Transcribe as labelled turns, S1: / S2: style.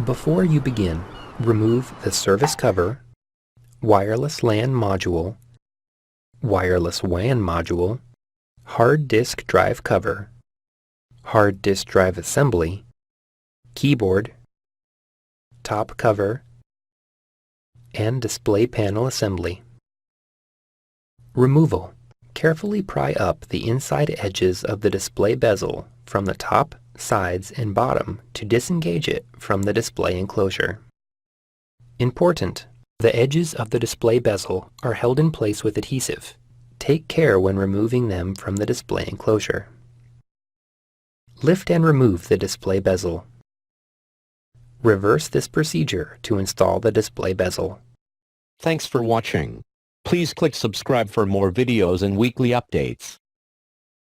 S1: Before you begin, remove the service cover, wireless LAN module, wireless WAN module, hard disk drive cover, hard disk drive assembly, keyboard, top cover, and display panel assembly. Removal. Carefully pry up the inside edges of the display bezel from the top, sides, and bottom to disengage it from the display enclosure. Important: the edges of the display bezel are held in place with adhesive. Take care when removing them from the display enclosure. Lift and remove the display bezel. Reverse this procedure to install the display bezel.
S2: Thanks for watching. Please click subscribe for more videos and weekly updates.